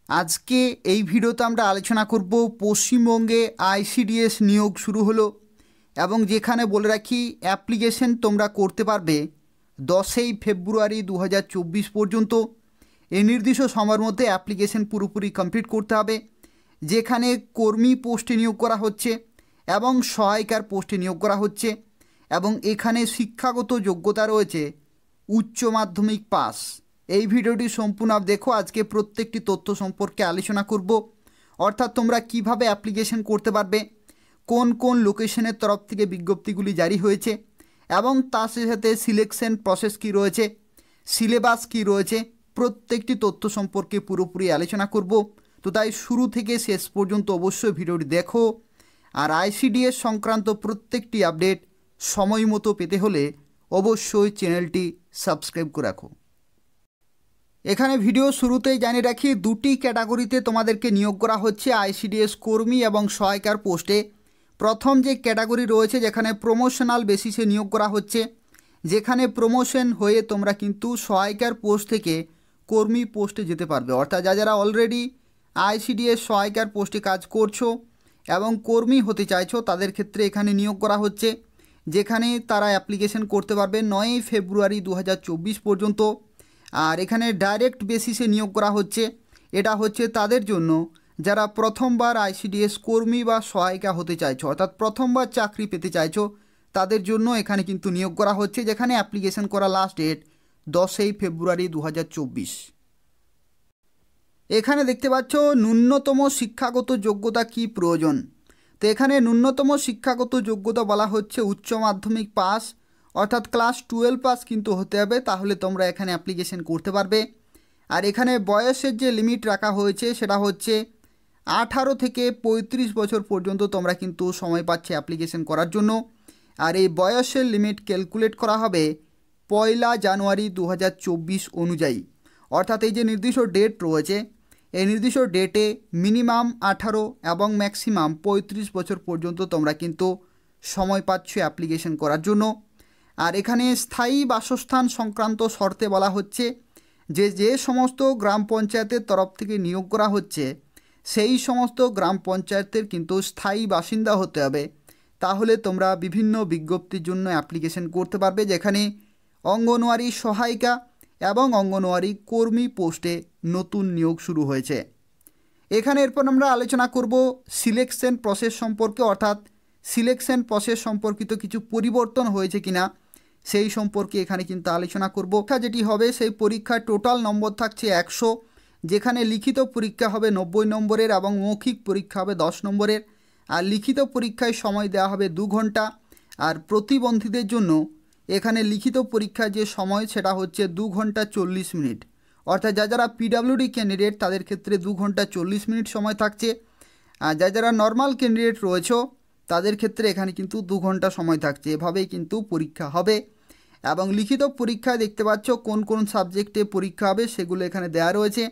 আজকে এই ভিডিওতে আমরা আলোচনা করব পশ্চিমবঙ্গে আইসিডিএস নিয়োগ শুরু হলো এবং যেখানে বলে রাখি অ্যাপ্লিকেশন তোমরা করতে পারবে 10ই ফেব্রুয়ারি 2024 পর্যন্ত। এই নির্দিষ্ট সময়ের মধ্যে অ্যাপ্লিকেশন পুরোপুরি কমপ্লিট করতে হবে। যেখানে কর্মী পোস্টে নিয়োগ করা হচ্ছে এবং সহায়িকার পোস্টে নিয়োগ করা হচ্ছে এবং এখানে শিক্ষাগত যোগ্যতা রয়েছে উচ্চ মাধ্যমিক পাস। এই ভিডিওটি সম্পূর্ণ দেখো। আজকে প্রত্যেকটি তথ্য সম্পর্কে আলোচনা করব, অর্থাৎ তোমরা কিভাবে অ্যাপ্লিকেশন করতে পারবে, কোন কোন লোকেশনের তরফ থেকে বিজ্ঞপ্তিগুলি জারি হয়েছে এবং তার সাথে সিলেকশন প্রসেস কী রয়েছে, সিলেবাস কী রয়েছে, প্রত্যেকটি তথ্য সম্পর্কে পুরোপুরি আলোচনা করব। তো তাই শুরু থেকে শেষ পর্যন্ত অবশ্যই ভিডিওটি দেখো। আর আইসিডিএস সংক্রান্ত প্রত্যেকটি আপডেট সময় মতো পেতে হলে অবশ্যই চ্যানেলটি সাবস্ক্রাইব করে রাখো। এখানে ভিডিও শুরুতেই জানিয়ে রাখি, দুটি ক্যাটাগরিতে তোমাদেরকে নিয়োগ করা হচ্ছে আইসিডিএস কর্মী এবং সহায়িকার পোস্টে। প্রথম যে ক্যাটাগরি রয়েছে যেখানে প্রমোশনাল বেসিসে নিয়োগ করা হচ্ছে, যেখানে প্রমোশন হয়ে তোমরা কিন্তু সহায়িকার পোস্ট থেকে কর্মী পোস্টে যেতে পারবে। অর্থাৎ যারা অলরেডি আইসিডিএস সহায়িকার পোস্টে কাজ করছো এবং কর্মী হতে চাইছো তাদের ক্ষেত্রে এখানে নিয়োগ করা হচ্ছে, যেখানে তারা অ্যাপ্লিকেশন করতে পারবে 9ই ফেব্রুয়ারি 2024 পর্যন্ত। আর এখানে ডাইরেক্ট বেসিসে নিয়োগ করা হচ্ছে। এটা হচ্ছে তাদের জন্য যারা প্রথমবার আইসিডিএস কর্মী বা সহায়িকা হতে চাইছো, অর্থাৎ প্রথমবার চাকরি পেতে চাইছো তাদের জন্য এখানে কিন্তু নিয়োগ করা হচ্ছে, যেখানে অ্যাপ্লিকেশন করা লাস্ট ডেট 10ই ফেব্রুয়ারি 2024। এখানে দেখতে পাচ্ছ ন্যূনতম শিক্ষাগত যোগ্যতা কি প্রয়োজন। তো এখানে ন্যূনতম শিক্ষাগত যোগ্যতা বলা হচ্ছে উচ্চ মাধ্যমিক পাস, অর্থাৎ ক্লাস 12 পাস কিন্তু হতে হবে, তাহলে তোমরা এখানে অ্যাপ্লিকেশন করতে পারবে। আর এখানে বয়সের যে লিমিট রাখা হয়েছে সেটা হচ্ছে 18 থেকে 35 বছর পর্যন্ত তোমরা কিন্তু সময় পাচ্ছে অ্যাপ্লিকেশন করার জন্য। আর এই বয়সের লিমিট ক্যালকুলেট করা হবে 1 জানুয়ারি 2024 অনুযায়ী। অর্থাৎ এই যে নির্দিষ্ট ডেট রয়েছে এই নির্দিষ্ট ডেটে মিনিমাম 18 এবং ম্যাক্সিমাম 35 বছর পর্যন্ত তোমরা কিন্তু সময় পাচ্ছ অ্যাপ্লিকেশন করার জন্য। আর এখানে স্থায়ী বাসস্থান সংক্রান্ত শর্তে বলা হচ্ছে যে সমস্ত গ্রাম পঞ্চায়েতের তরফ থেকে নিয়োগ করা হচ্ছে সেই সমস্ত গ্রাম পঞ্চায়েতের কিন্তু স্থায়ী বাসিন্দা হতে হবে, তাহলে তোমরা বিভিন্ন বিজ্ঞপ্তির জন্য অ্যাপ্লিকেশন করতে পারবে। যেখানে অঙ্গনওয়াড়ি সহায়িকা এবং অঙ্গনওয়াড়ি কর্মী পোস্টে নতুন নিয়োগ শুরু হয়েছে। এখানে এরপর আমরা আলোচনা করব সিলেকশন প্রসেস সম্পর্কে, অর্থাৎ সিলেকশন প্রসেস সম্পর্কিত কিছু পরিবর্তন হয়েছে কিনা সেই সম্পর্কে এখানে কিন্তু আলোচনা করব। যেটি হবে সেই পরীক্ষার টোটাল নম্বর থাকছে 100, যেখানে লিখিত পরীক্ষা হবে 90 নম্বরের এবং মৌখিক পরীক্ষা হবে 10 নম্বরের। আর লিখিত পরীক্ষায় সময় দেওয়া হবে 2 ঘন্টা। আর প্রতিবন্ধীদের জন্য এখানে লিখিত পরীক্ষার যে সময় সেটা হচ্ছে 2 ঘন্টা 40 মিনিট। অর্থাৎ যারা পিডাব্লিউডি ক্যান্ডিডেট তাদের ক্ষেত্রে 2 ঘন্টা 40 মিনিট সময় থাকছে। আর যারা নর্মাল ক্যান্ডিডেট রয়েছে তাদের ক্ষেত্রে এখানে কিন্তু 2 ঘন্টা সময় থাকছে। এভাবেই কিন্তু পরীক্ষা হবে। এবং লিখিত পরীক্ষায় দেখতে পাচ্ছ কোন কোন সাবজেক্টে পরীক্ষা হবে সেগুলো এখানে দেওয়া রয়েছে।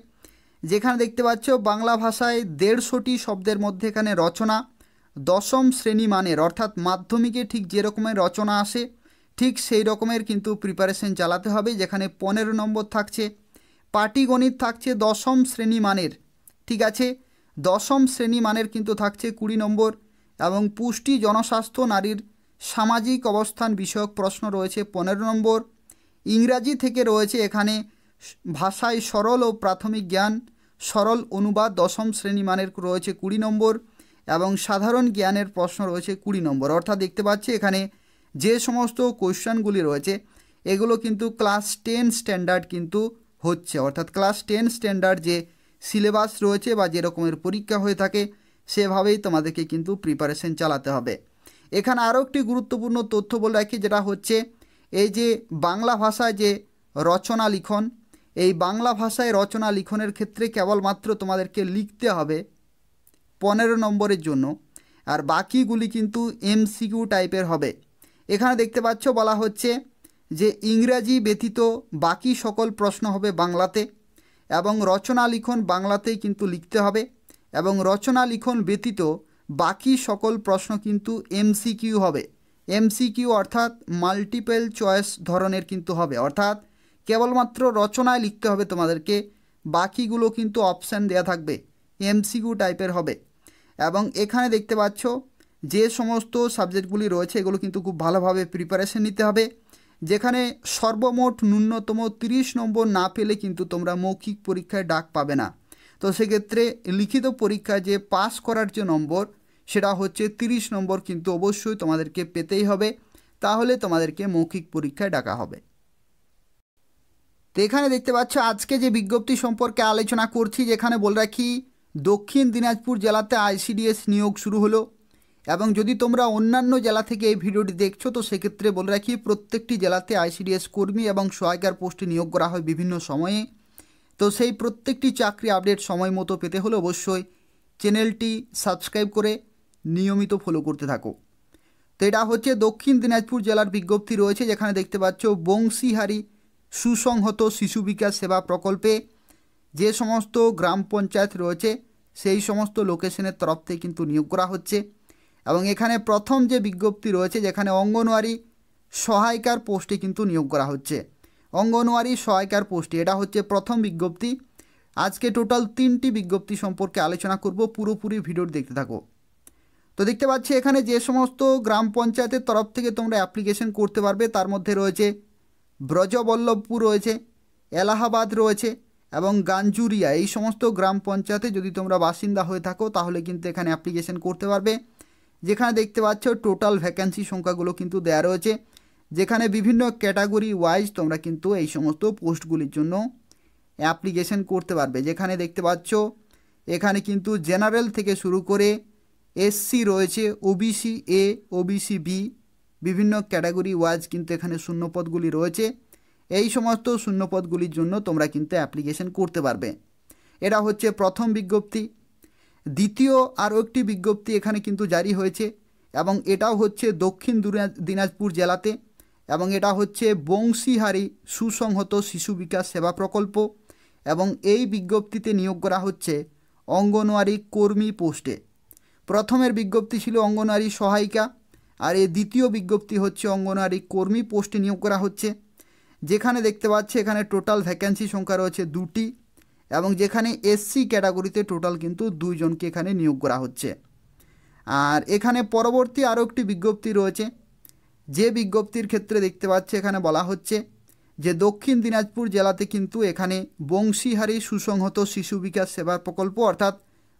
যেখানে দেখতে পাচ্ছ বাংলা ভাষায় 150টি শব্দের মধ্যে এখানে রচনা 10ম শ্রেণী মানের, অর্থাৎ মাধ্যমিকে ঠিক যে রকমের রচনা আসে ঠিক সেই রকমের কিন্তু প্রিপারেশন চালাতে হবে। যেখানে 15 নম্বর থাকছে। পাটিগণিত থাকছে 10ম শ্রেণী মানের, ঠিক আছে, 10ম শ্রেণী মানের কিন্তু থাকছে 20 নম্বর। এবং পুষ্টি জনস্বাস্থ্য নারীর সামাজিক অবস্থান বিষয়ক প্রশ্ন রয়েছে 15 নম্বর। ইংরাজি থেকে রয়েছে এখানে ভাষায় সরল ও প্রাথমিক জ্ঞান সরল অনুবাদ 10ম শ্রেণী মানের রয়েছে 20 নম্বর। এবং সাধারণ জ্ঞানের প্রশ্ন রয়েছে 20 নম্বর। অর্থাৎ দেখতে পাচ্ছি এখানে যে সমস্ত কোশ্চেনগুলি রয়েছে এগুলো কিন্তু ক্লাস 10 স্ট্যান্ডার্ড কিন্তু হচ্ছে, অর্থাৎ ক্লাস 10 স্ট্যান্ডার্ড যে সিলেবাস রয়েছে বা যে রকমের পরীক্ষা হয়ে থাকে সেভাবেই তোমাদেরকে কিন্তু প্রিপারেশন চালাতে হবে। এখানে আরও একটি গুরুত্বপূর্ণ তথ্য বলে রাখি, যেটা হচ্ছে এই যে বাংলা ভাষায় যে রচনা লিখন, এই বাংলা ভাষায় রচনা লিখনের ক্ষেত্রে কেবলমাত্র তোমাদেরকে লিখতে হবে 15 নম্বরের জন্য, আর বাকিগুলি কিন্তু এমসিকিউ টাইপের হবে। এখানে দেখতে পাচ্ছ বলা হচ্ছে যে ইংরাজি ব্যতীত বাকি সকল প্রশ্ন হবে বাংলাতে এবং রচনা লিখন বাংলাতেই কিন্তু লিখতে হবে। এবং রচনা লিখন ব্যতীত বাকি সকল প্রশ্ন কিন্তু এমসিকিউ হবে। এমসিকিউ অর্থাৎ মাল্টিপল চয়েস ধরনের কিন্তু হবে, অর্থাৎ কেবলমাত্র রচনায় লিখতে হবে তোমাদেরকে, বাকিগুলো কিন্তু অপশান দেওয়া থাকবে, এমসিকিউ টাইপের হবে। এবং এখানে দেখতে পাচ্ছ যে সমস্ত সাবজেক্টগুলি রয়েছে এগুলো কিন্তু খুব ভালোভাবে প্রিপারেশন নিতে হবে, যেখানে সর্বমোট ন্যূনতম 30 নম্বর না পেলে কিন্তু তোমরা মৌখিক পরীক্ষায় ডাক পাবে না। তো সেক্ষেত্রে লিখিত পরীক্ষায় যে পাস করার যে নম্বর সেটা হচ্ছে 30 নম্বর কিন্তু অবশ্যই তোমাদেরকে পেতেই হবে, তাহলে তোমাদেরকে মৌখিক পরীক্ষায় ডাকা হবে। তো এখানে দেখতে পাচ্ছ আজকে যে বিজ্ঞপ্তি সম্পর্কে আলোচনা করছি, যেখানে বলে রাখি দক্ষিণ দিনাজপুর জেলাতে আইসিডিএস নিয়োগ শুরু হলো। এবং যদি তোমরা অন্যান্য জেলা থেকে এই ভিডিওটি দেখছো তো সেক্ষেত্রে বলে রাখি প্রত্যেকটি জেলাতে আইসিডিএস কর্মী এবং সহায়িকার পোস্টে নিয়োগ করা হয় বিভিন্ন সময়ে। তো সেই প্রত্যেকটি চাকরি আপডেট সময় মতো পেতে হলে অবশ্যই চ্যানেলটি সাবস্ক্রাইব করে নিয়মিত ফলো করতে থাকো। তো এটা হচ্ছে দক্ষিণ দিনাজপুর জেলার বিজ্ঞপ্তি রয়েছে, যেখানে দেখতে পাচ্ছ বংশীহারি সুসংহত শিশু বিকাশ সেবা প্রকল্পে যে সমস্ত গ্রাম পঞ্চায়েত রয়েছে সেই সমস্ত লোকেশনের তরফ থেকে কিন্তু নিয়োগ করা হচ্ছে। এবং এখানে প্রথম যে বিজ্ঞপ্তি রয়েছে যেখানে অঙ্গনওয়াড়ি সহায়িকার পোস্টে কিন্তু নিয়োগ করা হচ্ছে, অঙ্গনওয়াড়ি সহায়িকার পোস্টে, এটা হচ্ছে প্রথম বিজ্ঞপ্তি। আজকে টোটাল 3টি বিজ্ঞপ্তি সম্পর্কে আলোচনা করব, পুরোপুরি ভিডিও দেখতে থাকো। তো দেখতে পাচ্ছি এখানে যে সমস্ত গ্রাম পঞ্চায়েতের তরফ থেকে তোমরা অ্যাপ্লিকেশন করতে পারবে তার মধ্যে রয়েছে ব্রজবল্লভপুর রয়েছে, এলাহাবাদ রয়েছে এবং গাঞ্জুরিয়া। এই সমস্ত গ্রাম পঞ্চায়েতে যদি তোমরা বাসিন্দা হয়ে থাকো তাহলে কিন্তু এখানে অ্যাপ্লিকেশন করতে পারবে। যেখানে দেখতে পাচ্ছ টোটাল ভ্যাকেন্সি সংখ্যাগুলো কিন্তু দেওয়া রয়েছে, যেখানে বিভিন্ন ক্যাটাগরি ওয়াইজ তোমরা কিন্তু এই সমস্ত পোস্টগুলির জন্য অ্যাপ্লিকেশন করতে পারবে। যেখানে দেখতে পাচ্ছ এখানে কিন্তু জেনারেল থেকে শুরু করে এসসি রয়েছে, ওবিসি এ, ওবিসি বি, বিভিন্ন ক্যাটাগরি ওয়াইজ কিন্তু এখানে শূন্যপদগুলি রয়েছে। এই সমস্ত শূন্যপদগুলির জন্য তোমরা কিন্তু অ্যাপ্লিকেশন করতে পারবে। এটা হচ্ছে প্রথম বিজ্ঞপ্তি। দ্বিতীয় আরও একটি বিজ্ঞপ্তি এখানে কিন্তু জারি হয়েছে এবং এটাও হচ্ছে দক্ষিণ দিনাজপুর জেলাতে, এবং এটা হচ্ছে বংশীহারি সুসংহত শিশু বিকাশ সেবা প্রকল্প। এবং এই বিজ্ঞপ্তিতে নিয়োগ করা হচ্ছে অঙ্গনওয়াড়ি কর্মী পোস্টে। প্রথমের বিজ্ঞপ্তি ছিল অঙ্গনওয়াড়ি সহায়িকা, আর এই দ্বিতীয় বিজ্ঞপ্তি হচ্ছে অঙ্গনওয়াড়ি কর্মী পোস্টে নিয়োগ করা হচ্ছে। যেখানে দেখতে পাচ্ছি এখানে টোটাল ভ্যাকেন্সি সংখ্যা রয়েছে 2টি, এবং যেখানে এসসি ক্যাটাগরিতে টোটাল কিন্তু 2 জনকে এখানে নিয়োগ করা হচ্ছে। আর এখানে পরবর্তী আরও একটি বিজ্ঞপ্তি রয়েছে, যে বিজ্ঞপ্তির ক্ষেত্রে দেখতে পাচ্ছি এখানে বলা হচ্ছে যে দক্ষিণ দিনাজপুর জেলাতে কিন্তু এখানে বংশীহারি সুসংহত শিশু বিকাশ সেবা প্রকল্প অর্থাৎ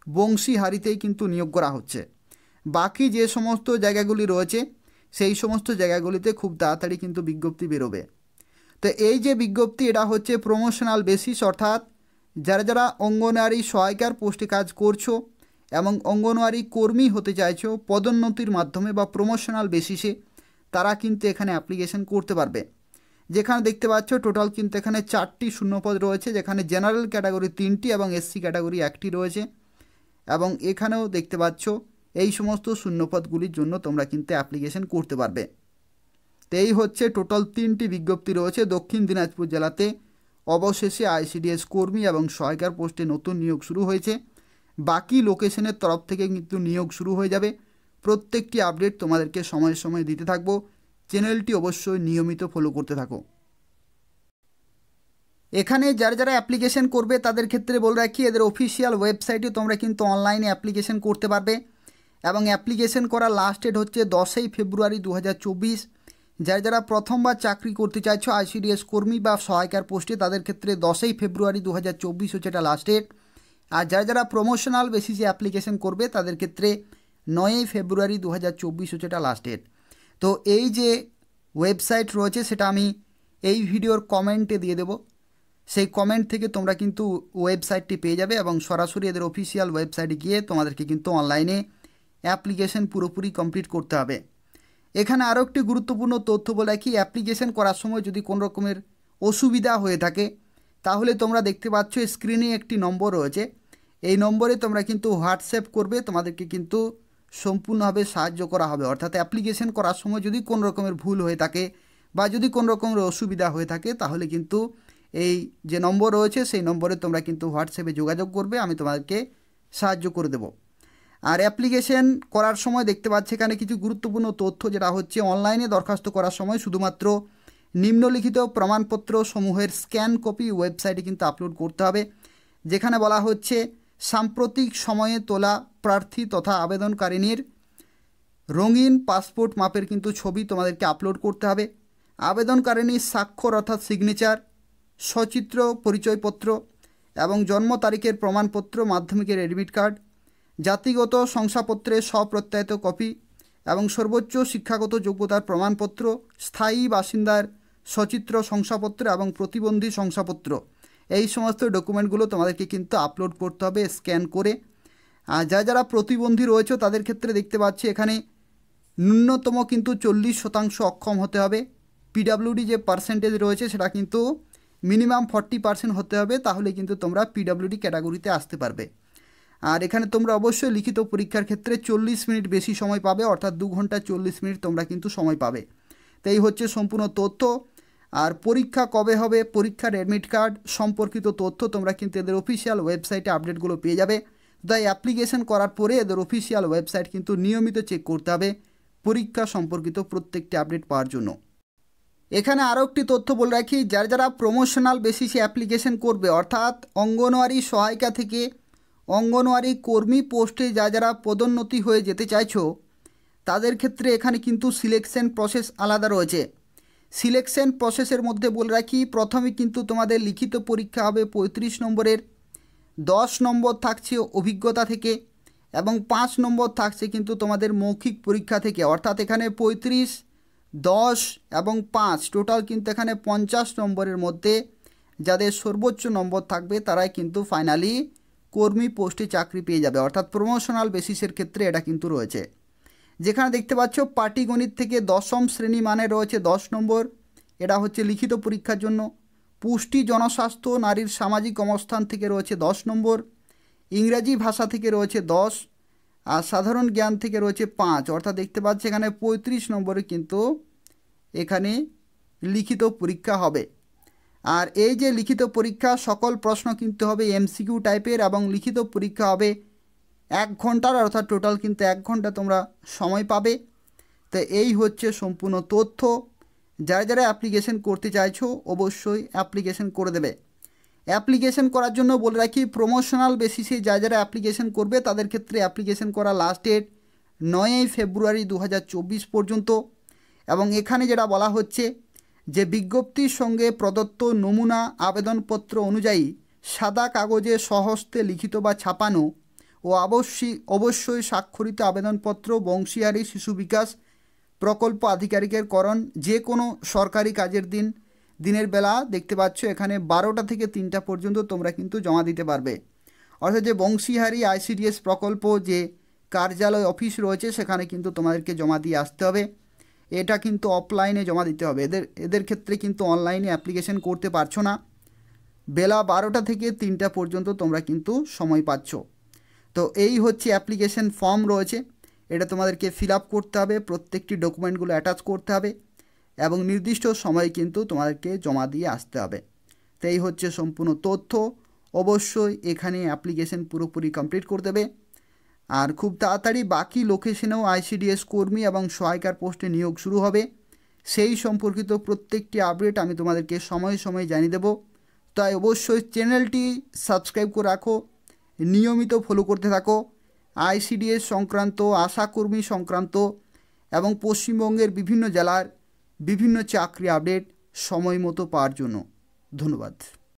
বংশীহারিতেই কিন্তু নিয়োগ করা হচ্ছে। বাকি যে সমস্ত জায়গাগুলি রয়েছে সেই সমস্ত জায়গাগুলিতে খুব তাড়াতাড়ি কিন্তু বিজ্ঞপ্তি বেরোবে। তো এই যে বিজ্ঞপ্তি এটা হচ্ছে প্রমোশনাল বেসিস, অর্থাৎ যারা যারা অঙ্গনওয়াড়ি সহায়িকার পোস্টে কাজ করছো এবং অঙ্গনওয়াড়ি কর্মী হতে চাইছো পদোন্নতির মাধ্যমে বা প্রমোশনাল বেসিসে, তারা কিন্তু এখানে অ্যাপ্লিকেশন করতে পারবে। যেখানে দেখতে পাচ্ছ টোটাল কিন্তু এখানে 4টি শূন্যপদ রয়েছে, যেখানে জেনারেল ক্যাটাগরি 3টি এবং এসসি ক্যাটাগরি 1টি রয়েছে। এবং এখানেও দেখতে পাচ্ছ এই সমস্ত শূন্যপদগুলির জন্য তোমরা কিন্তু অ্যাপ্লিকেশন করতে পারবে। তো এই হচ্ছে টোটাল 3টি বিজ্ঞপ্তি রয়েছে দক্ষিণ দিনাজপুর জেলাতে। অবশেষে আইসিডিএস কর্মী এবং সহায়িকার পোস্টে নতুন নিয়োগ শুরু হয়েছে। বাকি লোকেশনের তরফ থেকে কিন্তু নিয়োগ শুরু হয়ে যাবে। প্রত্যেকটি আপডেট তোমাদেরকে সময়ে সময়ে দিতে থাকবো। চ্যানেলটি অবশ্যই নিয়মিত ফলো করতে থাকো। এখানে যারা যারা অ্যাপ্লিকেশন করবে তাদের ক্ষেত্রে বলে রাখি এদের অফিসিয়াল ওয়েবসাইটে তোমরা কিন্তু অনলাইনে অ্যাপ্লিকেশন করতে পারবে। এবং অ্যাপ্লিকেশন করার লাস্ট ডেট হচ্ছে 10ই ফেব্রুয়ারি 2024। যারা যারা প্রথমবার চাকরি করতে চাইছো আইসিডিএস কর্মী বা সহায়িকার পোস্টে তাদের ক্ষেত্রে 10ই ফেব্রুয়ারি 2024 হচ্ছে এটা লাস্ট ডেট। আর যারা যারা প্রমোশনাল বেসিসে অ্যাপ্লিকেশন করবে তাদের ক্ষেত্রে 9ই ফেব্রুয়ারি 2024 হচ্ছে এটা লাস্ট ডেট। তো এই যে ওয়েবসাইট রয়েছে সেটা আমি এই ভিডিওর কমেন্টে দিয়ে দেবো, সেই কমেন্ট থেকে তোমরা কিন্তু ওয়েবসাইটটি পেয়ে যাবে এবং সরাসরি এদের অফিসিয়াল ওয়েবসাইটে গিয়ে তোমাদেরকে কিন্তু অনলাইনে অ্যাপ্লিকেশন পুরোপুরি কমপ্লিট করতে হবে। এখানে আরও একটি গুরুত্বপূর্ণ তথ্য বলে রাখি, অ্যাপ্লিকেশন করার সময় যদি কোনো রকমের অসুবিধা হয়ে থাকে তাহলে তোমরা দেখতে পাচ্ছ স্ক্রিনে একটি নম্বর রয়েছে, এই নম্বরে তোমরা কিন্তু হোয়াটসঅ্যাপ করবে, তোমাদেরকে কিন্তু সম্পূর্ণভাবে সাহায্য করা হবে। অর্থাৎ অ্যাপ্লিকেশন করার সময় যদি কোনো রকমের ভুল হয়ে থাকে বা যদি কোনো রকমের অসুবিধা হয়ে থাকে তাহলে কিন্তু এই যে নম্বর রয়েছে সেই নম্বরে তোমরা কিন্তু হোয়াটসঅ্যাপে যোগাযোগ করবে, আমি তোমাদেরকে সাহায্য করে দেব। আর অ্যাপ্লিকেশন করার সময় দেখতে পাচ্ছি এখানে কিছু গুরুত্বপূর্ণ তথ্য, যেটা হচ্ছে অনলাইনে দরখাস্ত করার সময় শুধুমাত্র নিম্নলিখিত প্রমাণপত্র সমূহের স্ক্যান কপি ওয়েবসাইটে কিন্তু আপলোড করতে হবে। যেখানে বলা হচ্ছে সাম্প্রতিক সময়ে তোলা প্রার্থী তথা আবেদনকারিনীর রঙিন পাসপোর্ট মাপের কিন্তু ছবি তোমাদেরকে আপলোড করতে হবে। আবেদনকারিনীর স্বাক্ষর অর্থাৎ সিগনেচার, সচিত্র পরিচয়পত্র এবং জন্ম তারিখের প্রমাণপত্র, মাধ্যমিকের অ্যাডমিট কার্ড, জাতিগত শংসাপত্রের স্বপ্রত্যয়িত কপি এবং সর্বোচ্চ শিক্ষাগত যোগ্যতার প্রমাণপত্র, স্থায়ী বাসিন্দার সচিত্র শংসাপত্র এবং প্রতিবন্ধী শংসাপত্র, এই সমস্ত ডকুমেন্টগুলো তোমাদেরকে কিন্তু আপলোড করতে হবে স্ক্যান করে। আর যারা প্রতিবন্ধী রয়েছে তাদের ক্ষেত্রে দেখতে পাচ্ছি এখানে ন্যূনতম কিন্তু 40% অক্ষম হতে হবে। পিডাব্লিউডি যে পার্সেন্টেজ রয়েছে সেটা কিন্তু মিনিমাম 40% হতে হবে, তাহলে কিন্তু তোমরা পিডাব্লিউডি ক্যাটাগরিতে আসতে পারবে। আর এখানে তোমরা অবশ্যই লিখিত পরীক্ষার ক্ষেত্রে 40 মিনিট বেশি সময় পাবে, অর্থাৎ 2 ঘন্টা 40 মিনিট তোমরা কিন্তু সময় পাবে। তো এই হচ্ছে সম্পূর্ণ তথ্য। আর পরীক্ষা কবে হবে, পরীক্ষার অ্যাডমিট কার্ড সম্পর্কিত তথ্য তোমরা কিন্তু এদের অফিসিয়াল ওয়েবসাইটে আপডেটগুলো পেয়ে যাবে। তাই অ্যাপ্লিকেশন করার পরে এদের অফিসিয়াল ওয়েবসাইট কিন্তু নিয়মিত চেক করতে হবে পরীক্ষা সম্পর্কিত প্রত্যেকটি আপডেট পাওয়ার জন্য। এখানে আরও একটি তথ্য বলে রাখি, যারা প্রমোশনাল বেসিসে অ্যাপ্লিকেশন করবে, অর্থাৎ অঙ্গনওয়াড়ি সহায়িকা থেকে অঙ্গনওয়াড়ি কর্মী পোস্টে যারা পদোন্নতি হয়ে যেতে চাইছো তাদের ক্ষেত্রে এখানে কিন্তু সিলেকশন প্রসেস আলাদা রয়েছে। সিলেকশন প্রসেসের মধ্যে বলে রাখি, প্রথমে কিন্তু তোমাদের লিখিত পরীক্ষা হবে 35 নম্বরের, 10 নম্বর থাকছে অভিজ্ঞতা থেকে এবং 5 নম্বর থাকছে কিন্তু তোমাদের মৌখিক পরীক্ষা থেকে। অর্থাৎ এখানে 35, 10 এবং 5 টোটাল কিন্তু এখানে 50 নম্বরের মধ্যে যাদের সর্বোচ্চ নম্বর থাকবে তারাই কিন্তু ফাইনালি কর্মী পোস্টে চাকরি পেয়ে যাবে। অর্থাৎ প্রমোশনাল বেসিসের ক্ষেত্রে এটা কিন্তু রয়েছে। যেখানে দেখতে পাচ্ছ পাটিগণিত থেকে 10ম শ্রেণী মানে রয়েছে 10 নম্বর, এটা হচ্ছে লিখিত পরীক্ষার জন্য। পুষ্টি জনস্বাস্থ্য নারীর সামাজিক অবস্থান থেকে রয়েছে 10 নম্বর, ইংরাজি ভাষা থেকে রয়েছে 10, আর সাধারণ জ্ঞান থেকে রয়েছে 5। অর্থাৎ দেখতে পাচ্ছি এখানে 35 নম্বরে কিন্তু এখানে লিখিত পরীক্ষা হবে। আর এই যে লিখিত পরীক্ষা সকল প্রশ্ন কিন্তু হবে এমসিকিউ টাইপের এবং লিখিত পরীক্ষা হবে 1 ঘন্টার, অর্থাৎ টোটাল কিন্তু 1 ঘন্টা তোমরা সময় পাবে। তো এই হচ্ছে সম্পূর্ণ তথ্য। যারা অ্যাপ্লিকেশন করতে চাইছো অবশ্যই অ্যাপ্লিকেশন করে দেবে। অ্যাপ্লিকেশন করার জন্য বলে রাখি, প্রমোশনাল বেসিসে যারা অ্যাপ্লিকেশন করবে তাদের ক্ষেত্রে অ্যাপ্লিকেশন করা লাস্ট ডেট 9ই ফেব্রুয়ারি 2024 পর্যন্ত। এবং এখানে যেটা বলা হচ্ছে যে বিজ্ঞপ্তির সঙ্গে প্রদত্ত নমুনা আবেদনপত্র অনুযায়ী সাদা কাগজে স্বহস্তে লিখিত বা ছাপানো ও অবশ্যই স্বাক্ষরিত আবেদনপত্র বংশীহারি শিশু বিকাশ প্রকল্প আধিকারিকের করণ যে কোনো সরকারি কাজের দিনের বেলা দেখতে পাচ্ছ এখানে 12টা থেকে 3টা পর্যন্ত তোমরা কিন্তু জমা দিতে পারবে। অর্থাৎ যে বংশীহারি আইসিডিএস প্রকল্প যে কার্যালয় অফিস রয়েছে সেখানে কিন্তু তোমাদেরকে জমা দিয়ে আসতে হবে। এটা কিন্তু অফলাইনে জমা দিতে হবে। এদের ক্ষেত্রে কিন্তু অনলাইনে অ্যাপ্লিকেশন করতে পারছো না। বেলা 12টা থেকে 3টা পর্যন্ত তোমরা কিন্তু সময় পাচ্ছ। তো এই হচ্ছে অ্যাপ্লিকেশন ফর্ম রয়েছে, এটা তোমাদেরকে ফিল আপ করতে হবে, প্রত্যেকটি ডকুমেন্টগুলো অ্যাটাচ করতে হবে এবং নির্দিষ্ট সময়ে কিন্তু তোমাদেরকে জমা দিয়ে আসতে হবে। তো এই হচ্ছে সম্পূর্ণ তথ্য। অবশ্যই এখানে অ্যাপ্লিকেশন পুরোপুরি কমপ্লিট করে দেবে। আর খুব তাড়াতাড়ি বাকি লোকেশনেও আইসিডিএস কর্মী এবং সহায়িকার পোস্টে নিয়োগ শুরু হবে। সেই সম্পর্কিত প্রত্যেকটি আপডেট আমি তোমাদেরকে সময়ে সময়ে জানিয়ে দেব। তাই অবশ্যই চ্যানেলটি সাবস্ক্রাইব করে রাখো, নিয়মিত ফলো করতে থাকো আইসিডিএস সংক্রান্ত, আশাকর্মী সংক্রান্ত এবং পশ্চিমবঙ্গের বিভিন্ন জেলার বিভিন্ন চাকরি আপডেট সময় মতো পাওয়ার জন্য। ধন্যবাদ।